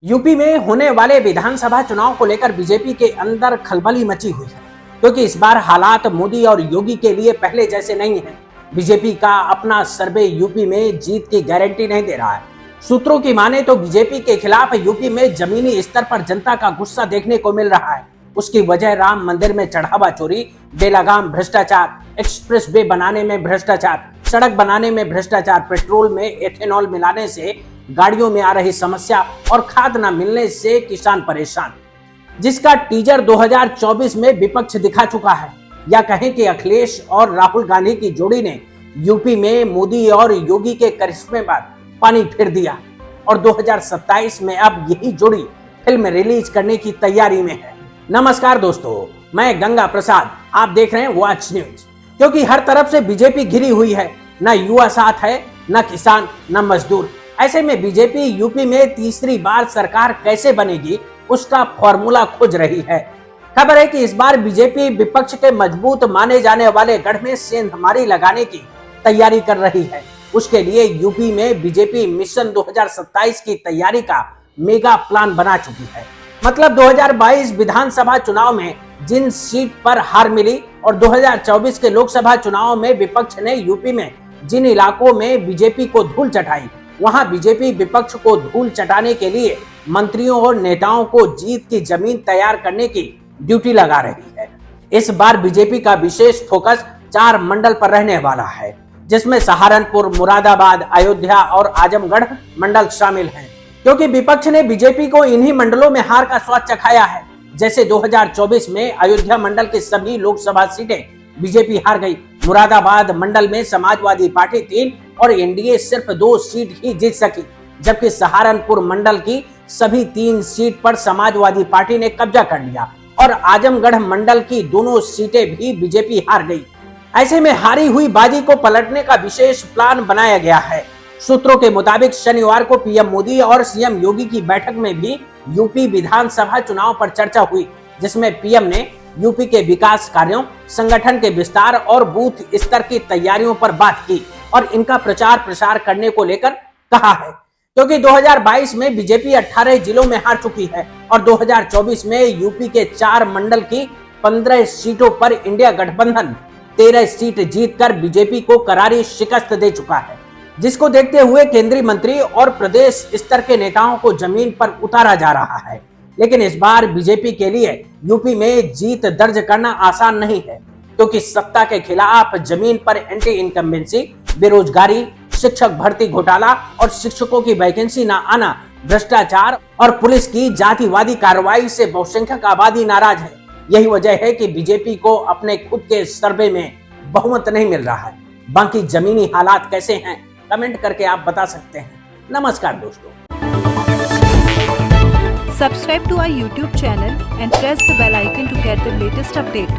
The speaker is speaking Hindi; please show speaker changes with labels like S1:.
S1: यूपी में होने वाले विधानसभा चुनाव को लेकर बीजेपी के अंदर खलबली मची हुई है, क्योंकि इस बार हालात मोदी और योगी के लिए पहले जैसे नहीं है। बीजेपी का अपना सर्वे यूपी में जीत की गारंटी नहीं दे रहा है। सूत्रों की माने तो बीजेपी के खिलाफ यूपी में जमीनी स्तर पर जनता का गुस्सा देखने को मिल रहा है। उसकी वजह राम मंदिर में चढ़ावा चोरी, बेलगाम भ्रष्टाचार, एक्सप्रेस वे बनाने में भ्रष्टाचार, सड़क बनाने में भ्रष्टाचार, पेट्रोल में एथेनॉल मिलाने से गाड़ियों में आ रही समस्या और खाद न मिलने से किसान परेशान, जिसका टीजर 2024 में विपक्ष दिखा चुका है। या कहें कि अखिलेश और राहुल गांधी की जोड़ी ने यूपी में मोदी और योगी के करिश्मे बाद पानी फेर दिया और 2027 में अब यही जोड़ी फिल्म रिलीज करने की तैयारी में है। नमस्कार दोस्तों, मैं गंगा प्रसाद, आप देख रहे हैं वॉच न्यूज। क्योंकि हर तरफ से बीजेपी घिरी हुई है, न युवा साथ है, न किसान, न मजदूर। ऐसे में बीजेपी यूपी में तीसरी बार सरकार कैसे बनेगी, उसका फॉर्मूला खोज रही है। खबर है कि इस बार बीजेपी विपक्ष के मजबूत माने जाने वाले गढ़ में सेंधमारी लगाने की तैयारी कर रही है। उसके लिए यूपी में बीजेपी मिशन 2027 की तैयारी का मेगा प्लान बना चुकी है। मतलब 2022 विधानसभा चुनाव में जिन सीट पर हार मिली और 2024 के लोकसभा चुनाव में विपक्ष ने यूपी में जिन इलाकों में बीजेपी को धूल चटाई, वहां बीजेपी विपक्ष को धूल चटाने के लिए मंत्रियों और नेताओं को जीत की जमीन तैयार करने की ड्यूटी लगा रही है। इस बार बीजेपी का विशेष फोकस 4 मंडल पर रहने वाला है, जिसमें सहारनपुर, मुरादाबाद, अयोध्या और आजमगढ़ मंडल शामिल हैं। क्योंकि विपक्ष ने बीजेपी को इन्हीं मंडलों में हार का स्वाद चखाया है। जैसे 2024 में अयोध्या मंडल की सभी लोकसभा सीटें बीजेपी हार गई। मुरादाबाद मंडल में समाजवादी पार्टी 3 और एनडीए सिर्फ 2 सीट ही जीत सकी, जबकि सहारनपुर मंडल की सभी 3 सीट पर समाजवादी पार्टी ने कब्जा कर लिया और आजमगढ़ मंडल की दोनों सीटें भी बीजेपी हार गई। ऐसे में हारी हुई बाजी को पलटने का विशेष प्लान बनाया गया है। सूत्रों के मुताबिक शनिवार को पीएम मोदी और सीएम योगी की बैठक में भी यूपी विधानसभा चुनाव पर चर्चा हुई, जिसमें पीएम ने यूपी के विकास कार्यों, संगठन के विस्तार और बूथ स्तर की तैयारियों पर बात की और इनका प्रचार प्रसार करने को लेकर कहा है। क्योंकि 2022 में बीजेपी 18 जिलों में हार चुकी है और 2024 में यूपी के 4 मंडल की 15 सीटों पर इंडिया गठबंधन 13 सीट जीतकर बीजेपी को करारी शिकस्त दे चुका है, जिसको देखते हुए केंद्रीय मंत्री और प्रदेश स्तर के नेताओं को जमीन पर उतारा जा रहा है। लेकिन इस बार बीजेपी के लिए यूपी में जीत दर्ज करना आसान नहीं है, क्योंकि सत्ता के खिलाफ जमीन पर एंटी इनकम्बेंसी, बेरोजगारी, शिक्षक भर्ती घोटाला और शिक्षकों की वैकेंसी न आना, भ्रष्टाचार और पुलिस की जातिवादी कार्रवाई से बहुसंख्यक आबादी नाराज है। यही वजह है कि बीजेपी को अपने खुद के सर्वे में बहुमत नहीं मिल रहा है। बाकी जमीनी हालात कैसे हैं, कमेंट करके आप बता सकते हैं। नमस्कार दोस्तों।
S2: Subscribe to our YouTube channel and press the bell icon to get the latest update.